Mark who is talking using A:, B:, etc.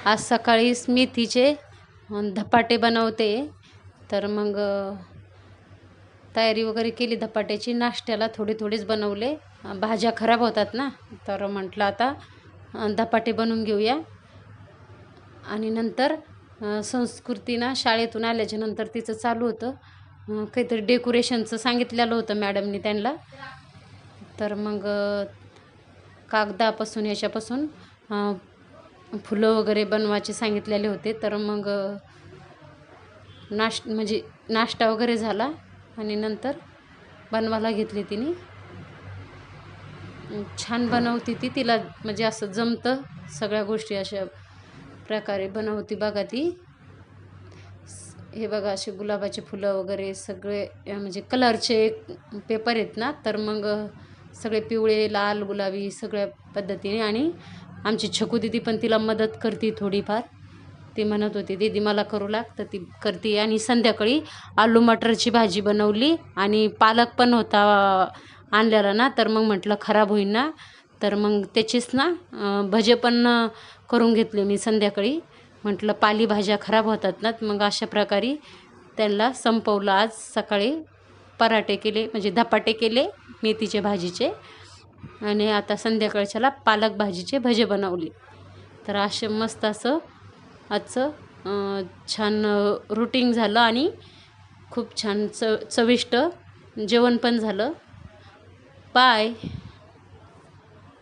A: आज सकाळीच मेथीचे धपाटे बनवते. तर मग तयारी वगैरे केली धपाट्याची. नाश्त्याला थोडे थोडेच बनवले, भाज्या खराब होतात ना, तर म्हटलं आता धपाटे बनवून घेऊया. आणि नंतर संस्कृतीना शाळेतून आल्याच्या नंतर तिचं चालू होतं काहीतरी डेकोरेशनचं सांगितलेलं होतं मॅडमनी त्यांना. तर मग कागदापासून याच्यापासून फुलं वगैरे बनवायचे सांगितलेले होते. तर मग म्हणजे नाश्ता वगैरे झाला आणि नंतर बनवायला घेतली तिने. छान बनवती ती, तिला म्हणजे असं जमतं सगळ्या गोष्टी अशा प्रकारे बनवती बघा ती. हे बघा असे गुलाबाचे फुलं वगैरे सगळे म्हणजे कलरचे पेपर आहेत ना, तर मग सगळे पिवळे लाल गुलाबी सगळ्या पद्धतीने. आणि आमची छकू दीदी पण तिला मदत करते थोडीफार. ती म्हणत होती दीदी मला करू लाग, तर ती करते. आणि संध्याकाळी आलू मटरची भाजी बनवली आणि पालक पण होता आणलेला ना, तर मग म्हटलं खराब होईल ना, तर मग त्याचीच ना भजे पण करून घेतले मी संध्याकाळी. म्हटलं पालेभाज्या खराब होतात ना, मग अशा प्रकारे त्यांना संपवलं. आज सकाळी पराठे केले म्हणजे धपाटे केले मेथीचे भाजीचे, आणि आता संध्याकाळच्याला पालक भाजीचे भजे बनवले. तर असे मस्त असं आजचं छान रुटीन झालं आणि खूप छान चविष्ट जेवण पण झालं. बाय.